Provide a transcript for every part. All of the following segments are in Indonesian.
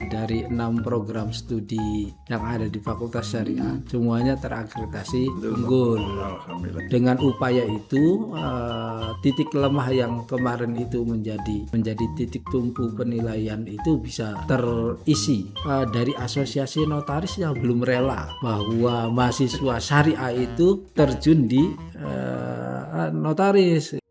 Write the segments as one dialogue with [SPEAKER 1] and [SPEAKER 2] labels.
[SPEAKER 1] dari 6 program studi yang ada di Fakultas Syariah semuanya terakreditasi unggul.
[SPEAKER 2] Alhamdulillah.
[SPEAKER 1] Dengan upaya itu titik lemah yang kemarin itu menjadi titik tumpu penilaian itu bisa terisi dari asosiasi notaris yang belum rela bahwa mahasiswa syariah itu terjun di notaris.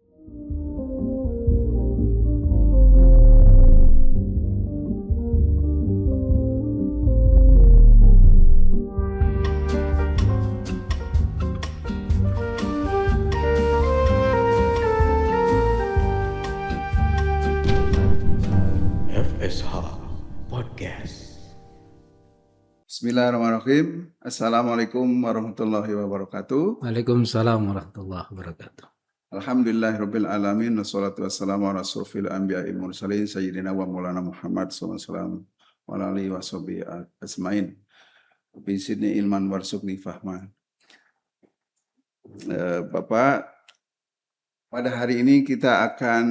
[SPEAKER 3] FSH Podcast.
[SPEAKER 2] Bismillahirrahmanirrahim. Assalamualaikum warahmatullahi wabarakatuh.
[SPEAKER 1] Waalaikumsalam warahmatullahi wabarakatuh.
[SPEAKER 2] Alhamdulillahirabbil alamin wassalatu wassalamu ala asrofil anbiya'i mursalin sayyidina wa maulana Muhammad sallallahu alaihi wasallam wa ala alihi washabihi ajmain. Bi sidni ilman warzuqni fahman. Bapak, pada hari ini kita akan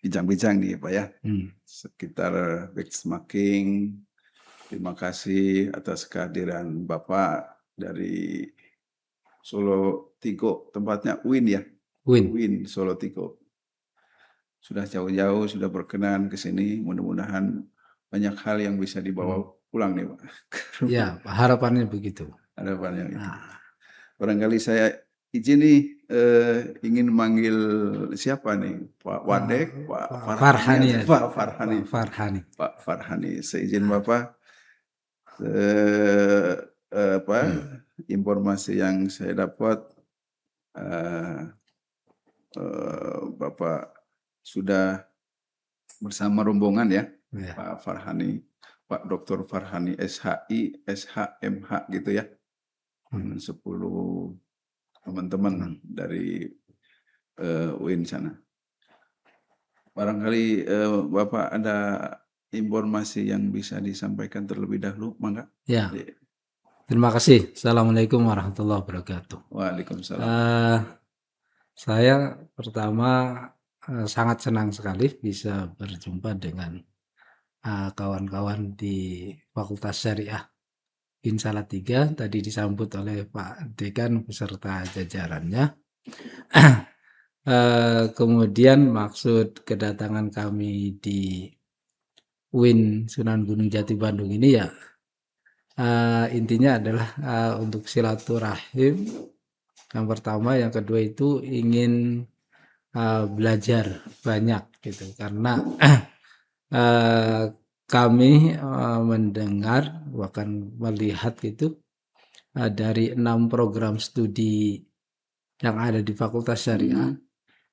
[SPEAKER 2] bincang-bincang nih Pak ya, sekitar benchmarking. Terima kasih atas kehadiran Bapak dari Solo Tigo, tempatnya UIN ya? UIN Solo Tigo. Sudah jauh-jauh, sudah berkenan ke sini, mudah-mudahan banyak hal yang bisa dibawa pulang nih Pak.
[SPEAKER 1] Ya, harapannya begitu.
[SPEAKER 2] Harapannya itu. Barangkali saya izin nih, ingin manggil siapa nih? Pak Wadek, Pak Farhani. Pak Farhani. Seizin Bapak, informasi yang saya dapat, Bapak sudah bersama rombongan ya, Pak Farhani, Pak Dr. Farhani SHI, SHMH gitu ya, 10 teman-teman dari UIN sana. Barangkali Bapak ada informasi yang bisa disampaikan terlebih dahulu, mangga?
[SPEAKER 1] Ya. Terima kasih. Assalamualaikum warahmatullahi wabarakatuh.
[SPEAKER 2] Waalaikumsalam.
[SPEAKER 1] Saya pertama sangat senang sekali bisa berjumpa dengan kawan-kawan di Fakultas Syariah UIN Salatiga, tadi disambut oleh Pak Dekan beserta jajarannya. Kemudian maksud kedatangan kami di UIN Sunan Gunung Jati Bandung ini ya intinya adalah untuk silaturahim yang pertama, yang kedua itu ingin belajar banyak gitu, karena kami mendengar bahkan melihat itu dari 6 program studi yang ada di Fakultas Syariah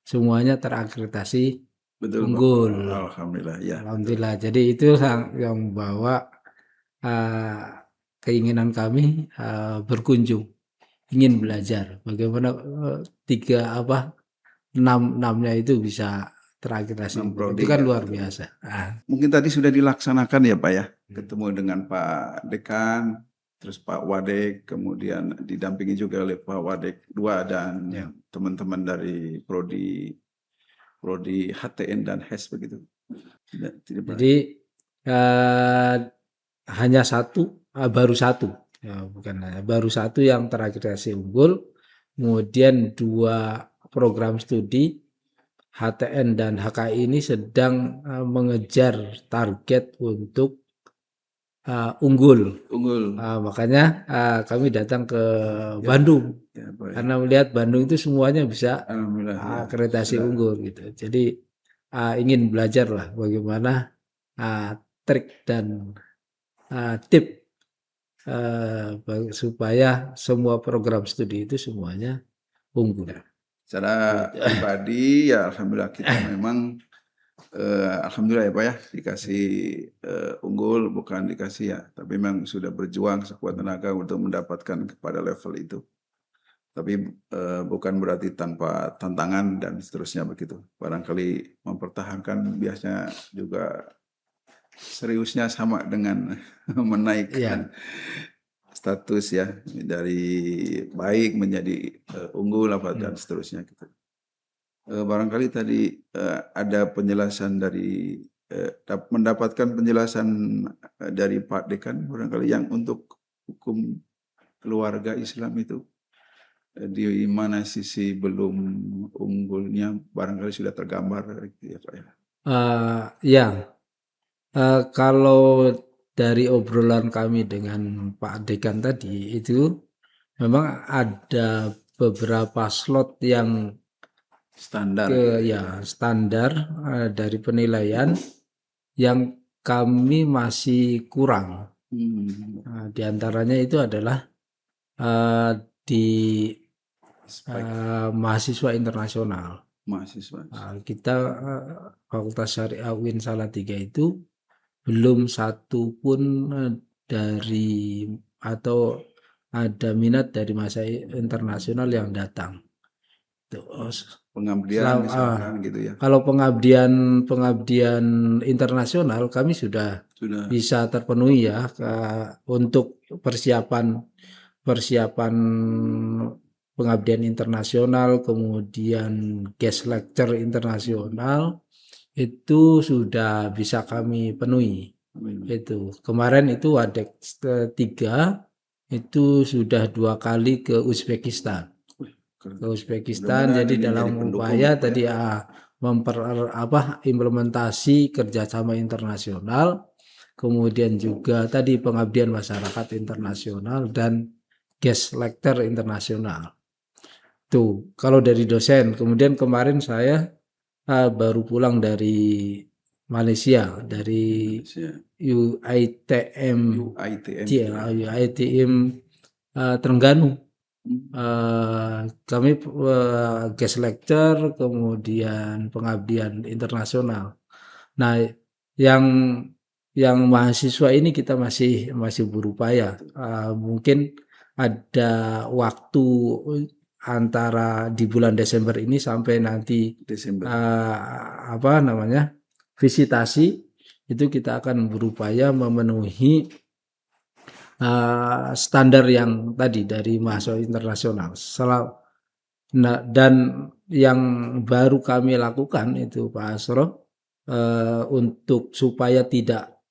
[SPEAKER 1] semuanya terakreditasi unggul.
[SPEAKER 2] Alhamdulillah ya.
[SPEAKER 1] Alhamdulillah. Jadi itu yang membawa keinginan kami berkunjung, ingin belajar bagaimana 6-nya itu bisa terakreditasi. Itu kan luar biasa.
[SPEAKER 2] Mungkin tadi sudah dilaksanakan ya Pak ya, ketemu dengan Pak Dekan, terus Pak Wadek, kemudian didampingi juga oleh Pak Wadek 2 dan teman-teman dari prodi HTN dan HES begitu.
[SPEAKER 1] Jadi hanya baru satu yang terakreditasi unggul, kemudian 2 program studi HTN dan HKI ini sedang mengejar target untuk unggul. Makanya kami datang ke Bandung karena melihat Bandung itu semuanya bisa akreditasi unggul gitu. Jadi ingin belajar lah bagaimana trik dan tip supaya semua program studi itu semuanya unggul.
[SPEAKER 2] Secara pribadi ya alhamdulillah kita memang alhamdulillah ya Pak ya, dikasih unggul, bukan dikasih ya, tapi memang sudah berjuang sekuat tenaga untuk mendapatkan kepada level itu. Tapi bukan berarti tanpa tantangan dan seterusnya begitu. Barangkali mempertahankan biasanya juga seriusnya sama dengan menaikkan status ya, dari baik menjadi unggul dan seterusnya gitu. Barangkali tadi ada penjelasan dari mendapatkan penjelasan dari Pak Dekan barangkali yang untuk hukum keluarga Islam itu di mana sisi belum unggulnya barangkali sudah tergambar gitu ya Pak ya.
[SPEAKER 1] Ya, kalau dari obrolan kami dengan Pak Dekan tadi itu memang ada beberapa slot yang
[SPEAKER 2] Standar gitu ya.
[SPEAKER 1] standar dari penilaian yang kami masih kurang. Di antaranya itu adalah di
[SPEAKER 2] Spek
[SPEAKER 1] mahasiswa internasional.
[SPEAKER 2] mahasiswa.
[SPEAKER 1] Kita Fakultas Syariah UIN Salatiga itu belum satu pun dari atau ada minat dari mahasiswa internasional yang datang.
[SPEAKER 2] Pengabdian misalkan gitu ya.
[SPEAKER 1] Kalau pengabdian internasional kami sudah bisa terpenuhi ya untuk persiapan pengabdian internasional, kemudian guest lecture internasional itu sudah bisa kami penuhi. Itu kemarin itu WADEC 3 itu sudah 2 kali ke Uzbekistan. Jadi dalam upaya tadi implementasi kerjasama internasional, kemudian juga tadi pengabdian masyarakat internasional dan guest lecture internasional. Tuh, kalau dari dosen. Kemudian kemarin saya baru pulang dari Malaysia, dari UITM Terengganu. Kami guest lecture, kemudian pengabdian internasional. Nah, yang mahasiswa ini kita masih berupaya. Mungkin ada waktu antara di bulan Desember ini sampai nanti visitasi itu kita akan berupaya memenuhi standar yang tadi dari mahasiswa internasional. Dan yang baru kami lakukan itu Pak Asro untuk supaya tidak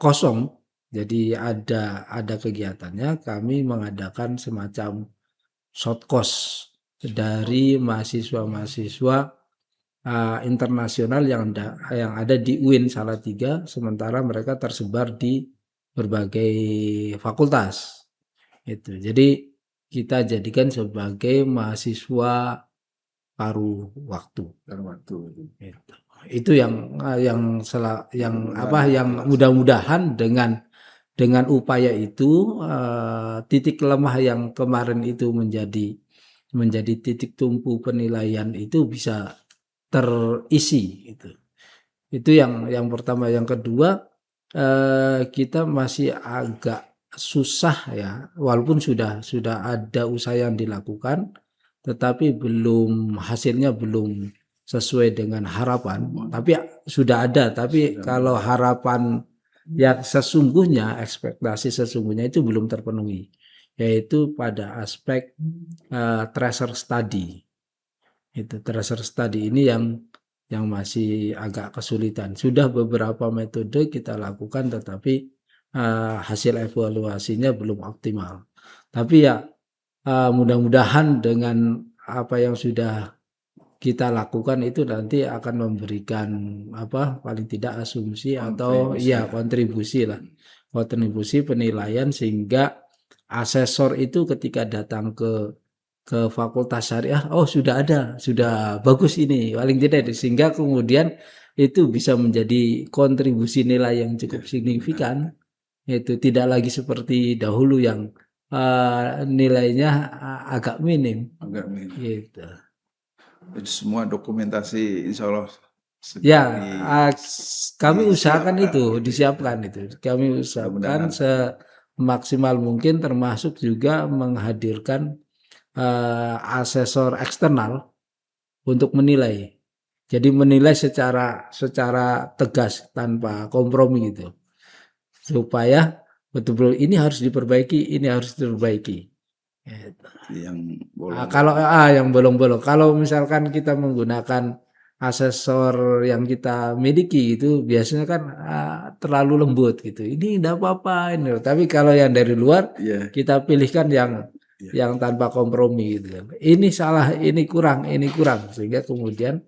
[SPEAKER 1] kosong, jadi ada kegiatannya, kami mengadakan semacam short course dari mahasiswa-mahasiswa internasional yang ada di UIN Salatiga, sementara mereka tersebar di berbagai fakultas. Itu. Jadi kita jadikan sebagai mahasiswa paruh waktu. Itu yang mudah-mudahan dengan upaya itu titik lemah yang kemarin itu menjadi titik tumpu penilaian itu bisa terisi. Itu yang pertama. Yang kedua, kita masih agak susah ya, walaupun sudah ada usaha yang dilakukan, tetapi hasilnya belum sesuai dengan harapan. Tapi sudah ada, tapi kalau harapan yang sesungguhnya, ekspektasi sesungguhnya itu belum terpenuhi, yaitu pada aspek tracer study. Itu tracer study ini yang masih agak kesulitan. Sudah beberapa metode kita lakukan, tetapi hasil evaluasinya belum optimal. Tapi ya mudah-mudahan dengan apa yang sudah kita lakukan itu nanti akan memberikan paling tidak asumsi atau kontribusi penilaian, sehingga asesor itu ketika datang ke fakultas syariah, sudah bagus ini paling tidak, sehingga kemudian itu bisa menjadi kontribusi nilai yang cukup signifikan. Itu tidak lagi seperti dahulu yang nilainya agak minim. Gitu.
[SPEAKER 2] Jadi semua dokumentasi insya Allah
[SPEAKER 1] kami usahakan itu disiapkan. Kami usahakan semaksimal mungkin, termasuk juga menghadirkan asesor eksternal untuk menilai. Jadi menilai secara tegas tanpa kompromi gitu. Supaya betul-betul ini harus diperbaiki, ini harus diperbaiki.
[SPEAKER 2] Yang bolong.
[SPEAKER 1] Kalau yang bolong-bolong, kalau misalkan kita menggunakan asesor yang kita miliki itu biasanya kan terlalu lembut gitu. Ini enggak apa-apa ini. Tapi kalau yang dari luar
[SPEAKER 2] Iya.
[SPEAKER 1] kita pilihkan yang tanpa kompromi gitu kan. Ini salah, ini kurang, sehingga kemudian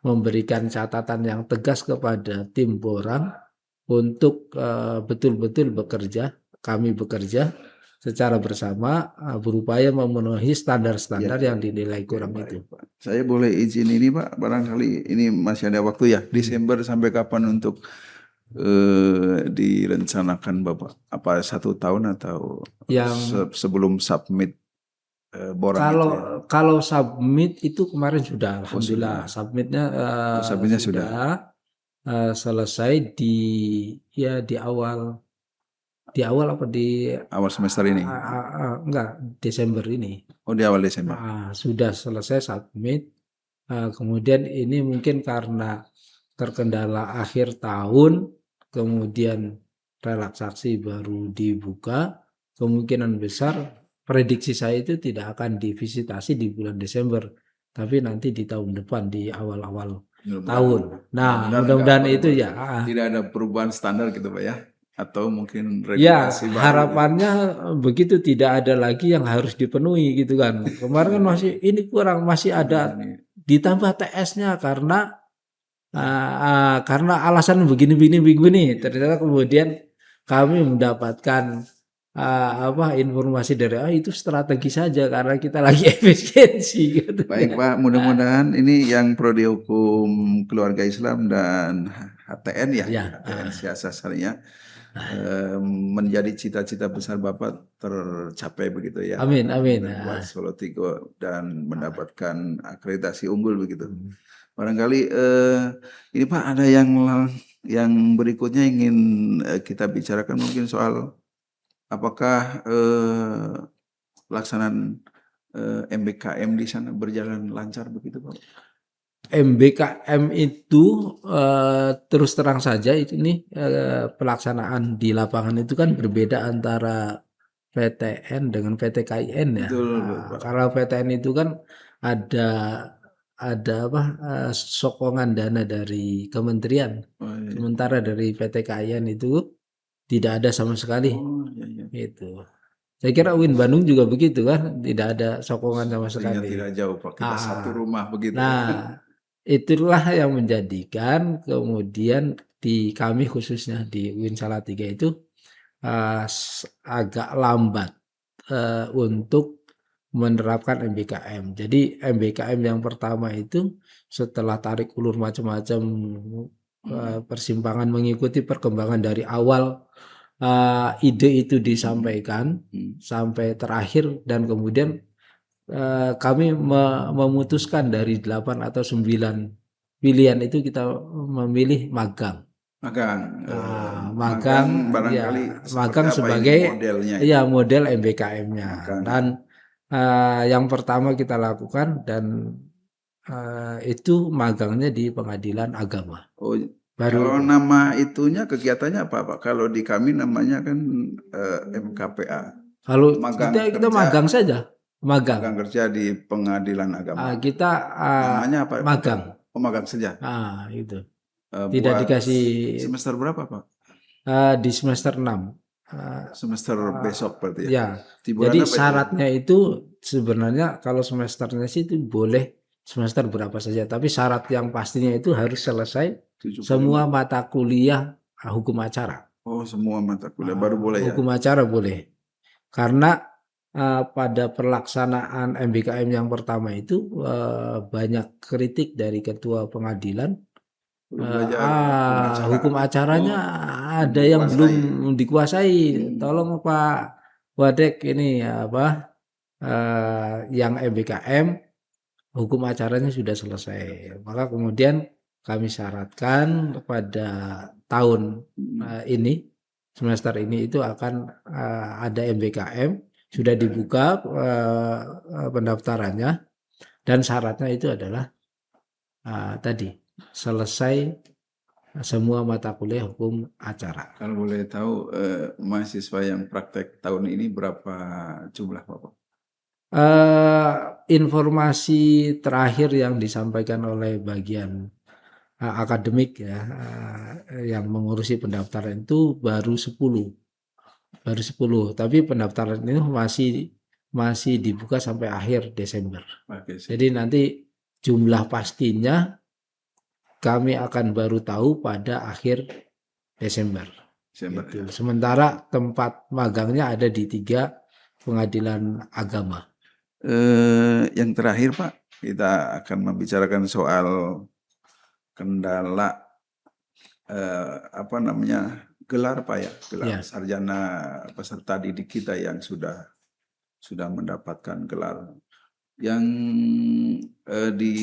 [SPEAKER 1] memberikan catatan yang tegas kepada tim Borang untuk betul-betul bekerja, kami bekerja secara bersama berupaya memenuhi standar-standar yang dinilai kurang
[SPEAKER 2] Baik,
[SPEAKER 1] itu.
[SPEAKER 2] Pak. Saya boleh izin ini Pak, barangkali ini masih ada waktu ya, Desember sampai kapan untuk direncanakan Bapak? Apa 1 tahun atau
[SPEAKER 1] Yang
[SPEAKER 2] sebelum submit Borang itu ya?
[SPEAKER 1] kalau submit itu kemarin sudah, alhamdulillah submitnya
[SPEAKER 2] submitnya
[SPEAKER 1] sudah selesai di awal apa di
[SPEAKER 2] Awal semester ini?
[SPEAKER 1] enggak, Desember ini.
[SPEAKER 2] Oh, di awal Desember.
[SPEAKER 1] Sudah selesai submit. Kemudian ini mungkin karena terkendala akhir tahun, kemudian relaksasi baru dibuka, kemungkinan besar prediksi saya itu tidak akan divisitasi di bulan Desember, tapi nanti di tahun depan di awal-awal tahun. Nah, mudah-mudahan itu ya.
[SPEAKER 2] Tidak ada perubahan standar gitu Pak ya? Atau mungkin
[SPEAKER 1] Ya,
[SPEAKER 2] regulasi baru
[SPEAKER 1] harapannya begitu, tidak ada lagi yang harus dipenuhi gitu kan. Kemarin kan masih ini kurang, masih ada ditambah TS-nya karena alasan begini. Ternyata kemudian kami mendapatkan informasi dari itu strategi saja karena kita lagi efisiensi gitu.
[SPEAKER 2] Baik Pak, mudah-mudahan ini yang Prodi Hukum Keluarga Islam dan HTN ya, HTN Siasat Syariah menjadi cita-cita besar Bapak tercapai begitu ya.
[SPEAKER 1] Amin.
[SPEAKER 2] Buat Solo 3 dan mendapatkan akreditasi unggul begitu. Barangkali ini Pak ada yang berikutnya ingin kita bicarakan mungkin soal apakah pelaksanaan MBKM di sana berjalan lancar begitu Pak?
[SPEAKER 1] MBKM itu terus terang saja ini pelaksanaan di lapangan itu kan berbeda antara PTN dengan PTKIN ya.
[SPEAKER 2] Betul,
[SPEAKER 1] Kalau PTN itu kan ada sokongan dana dari kementerian. Sementara dari PTKIN itu tidak ada sama sekali. Itu. Saya kira UIN Bandung juga begitu kan, tidak ada sokongan sama sekali.
[SPEAKER 2] Tidak jauh Pak, kita satu rumah begitu.
[SPEAKER 1] Nah, itulah yang menjadikan kemudian di kami khususnya di UIN Salatiga itu agak lambat untuk menerapkan MBKM. Jadi MBKM yang pertama itu setelah tarik ulur macam-macam persimpangan mengikuti perkembangan dari awal ide itu disampaikan sampai terakhir, dan kemudian kami memutuskan dari 8 atau 9 pilihan itu kita memilih magang. Magang sebagai model MBKM-nya. Dan yang pertama kita lakukan dan itu magangnya di Pengadilan Agama.
[SPEAKER 2] Kalau nama itunya kegiatannya apa Pak? Kalau di kami namanya kan MKPA.
[SPEAKER 1] Kalau kita magang saja. Magang
[SPEAKER 2] kerja di Pengadilan Agama.
[SPEAKER 1] Kita
[SPEAKER 2] namanya apa?
[SPEAKER 1] Magang.
[SPEAKER 2] Magang saja.
[SPEAKER 1] Itu. Tidak dikasih.
[SPEAKER 2] Semester berapa Pak?
[SPEAKER 1] Di semester 6.
[SPEAKER 2] Semester besok berarti
[SPEAKER 1] ya. Jadi syaratnya itu sebenarnya kalau semesternya sih itu boleh semester berapa saja, tapi syarat yang pastinya itu harus selesai 75. Semua mata kuliah hukum acara.
[SPEAKER 2] Oh, semua mata kuliah baru boleh ya?
[SPEAKER 1] Hukum acara boleh. Karena pada pelaksanaan MBKM yang pertama itu banyak kritik dari ketua pengadilan. Hukum acaranya ada yang belum dikuasai. Tolong Pak Wadek ini yang MBKM hukum acaranya sudah selesai. Maka kemudian kami syaratkan pada tahun ini, semester ini itu akan ada MBKM, sudah dibuka pendaftarannya, dan syaratnya itu adalah tadi selesai semua mata kuliah hukum acara.
[SPEAKER 2] Kalau boleh tahu mahasiswa yang praktek tahun ini berapa jumlah Bapak?
[SPEAKER 1] Informasi terakhir yang disampaikan oleh bagian akademik ya, yang mengurusi pendaftaran itu baru 10. Tapi pendaftaran itu masih dibuka sampai akhir Desember.
[SPEAKER 2] Oke,
[SPEAKER 1] Jadi nanti jumlah pastinya kami akan baru tahu pada akhir Desember.
[SPEAKER 2] Desember,
[SPEAKER 1] Gitu.
[SPEAKER 2] ya.
[SPEAKER 1] Sementara tempat magangnya ada di 3 pengadilan agama.
[SPEAKER 2] Yang terakhir Pak, kita akan membicarakan soal kendala gelar Pak ya, gelar
[SPEAKER 1] Ya.
[SPEAKER 2] sarjana peserta didik kita yang sudah mendapatkan gelar. Yang di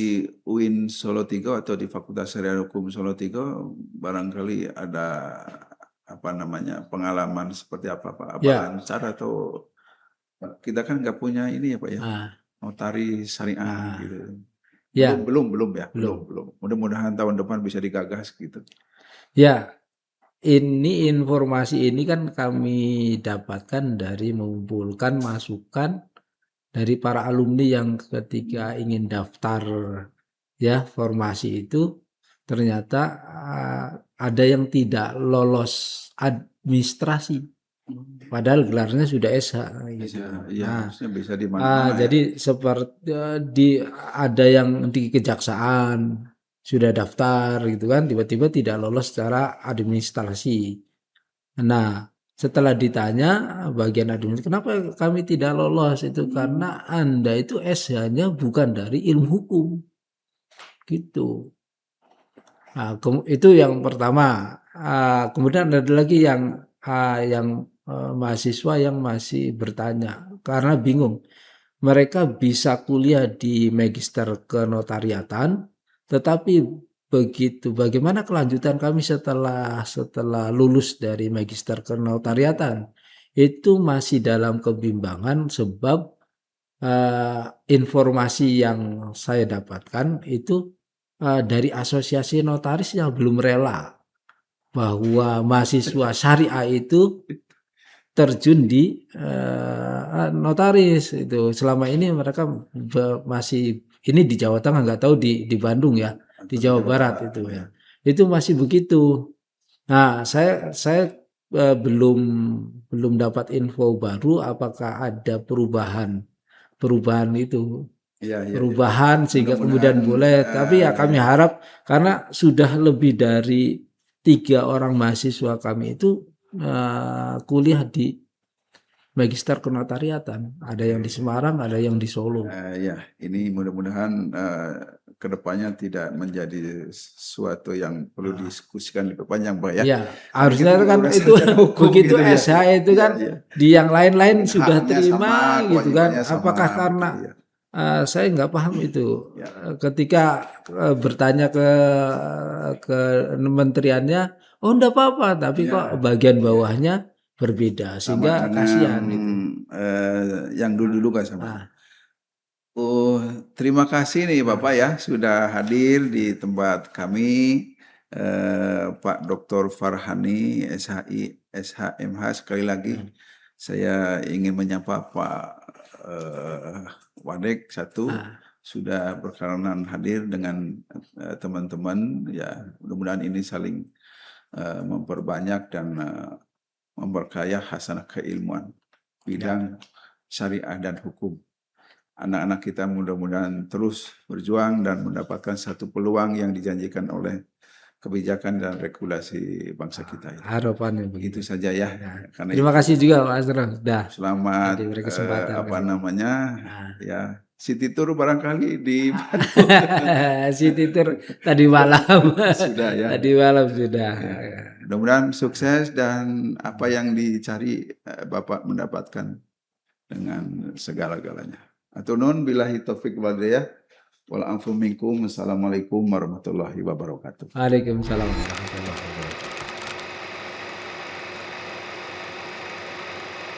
[SPEAKER 2] UIN Solo 3 atau di Fakultas Syariah Hukum Solo 3 barangkali ada pengalaman seperti apa Pak? Apa
[SPEAKER 1] Ya.
[SPEAKER 2] lancar atau kita kan nggak punya ini ya Pak ya, notaris syariah gitu.
[SPEAKER 1] Ya.
[SPEAKER 2] Belum ya,
[SPEAKER 1] Belum.
[SPEAKER 2] belum. Mudah-mudahan tahun depan bisa digagas gitu.
[SPEAKER 1] Ya, ini informasi ini kan kami dapatkan dari mengumpulkan masukan dari para alumni yang ketika ingin daftar ya formasi itu ternyata ada yang tidak lolos administrasi padahal gelarnya sudah SH gitu.
[SPEAKER 2] Iya, harusnya bisa di mana-mana ya.
[SPEAKER 1] Jadi seperti ada yang di kejaksaan sudah daftar gitu kan, tiba-tiba tidak lolos secara administrasi. Nah, setelah ditanya bagian administrasi, kenapa kami tidak lolos? Itu karena Anda itu SH-nya bukan dari ilmu hukum. Gitu. Nah, itu yang pertama. Kemudian ada lagi yang mahasiswa yang masih bertanya karena bingung. Mereka bisa kuliah di magister kenotariatan, tetapi bagaimana kelanjutan kami setelah lulus dari magister kenotariatan? Itu masih dalam kebimbangan sebab informasi yang saya dapatkan itu dari asosiasi notaris yang belum rela bahwa mahasiswa syariah itu terjun di notaris itu. Selama ini mereka masih ini di Jawa Tengah, nggak tahu di Bandung ya, di Jawa Barat itu ya. Itu masih begitu. Nah, saya belum dapat info baru apakah ada perubahan itu. Perubahan sehingga kemudian boleh, tapi ya kami harap karena sudah lebih dari 3 orang mahasiswa kami itu kuliah di magister kenotariatan, ada yang di Semarang, ada yang di Solo.
[SPEAKER 2] Ya, ini mudah-mudahan kedepannya tidak menjadi sesuatu yang perlu diskusikan lebih panjang, Pak ya.
[SPEAKER 1] Ya, harusnya kan itu begitu gitu SH ya. Itu kan di yang lain-lain sudah terima gitu kan. Apakah karena saya nggak paham itu. Ketika bertanya ke kementeriannya, oh enggak apa-apa, tapi kok bagian bawahnya berbeda sehingga kasihan itu.
[SPEAKER 2] Yang dulu kan sama. Terima kasih nih Bapak ya sudah hadir di tempat kami, Pak Dr. Farhani SHI SHMH. Sekali lagi saya ingin menyapa Pak Wadek sudah berkenan hadir dengan teman-teman ya. Mudah-mudahan ini saling memperbanyak dan memperkaya hasanah keilmuan bidang syariah dan hukum. Anak-anak kita mudah-mudahan terus berjuang dan mendapatkan satu peluang yang dijanjikan oleh kebijakan dan regulasi bangsa kita.
[SPEAKER 1] Harapannya begitu
[SPEAKER 2] saja ya.
[SPEAKER 1] Karena terima kasih juga Pak Asraf.
[SPEAKER 2] Selamat ya City Tour barangkali di
[SPEAKER 1] City Tour tadi malam.
[SPEAKER 2] Sudah ya.
[SPEAKER 1] Tadi malam sudah.
[SPEAKER 2] Ya. Mudah-mudahan sukses dan apa yang dicari Bapak mendapatkan dengan segala-galanya. Atunun billahi taufik wal hidayah. Wal afu minkum. Assalamualaikum warahmatullahi wabarakatuh.
[SPEAKER 1] Waalaikumsalam warahmatullahi wabarakatuh.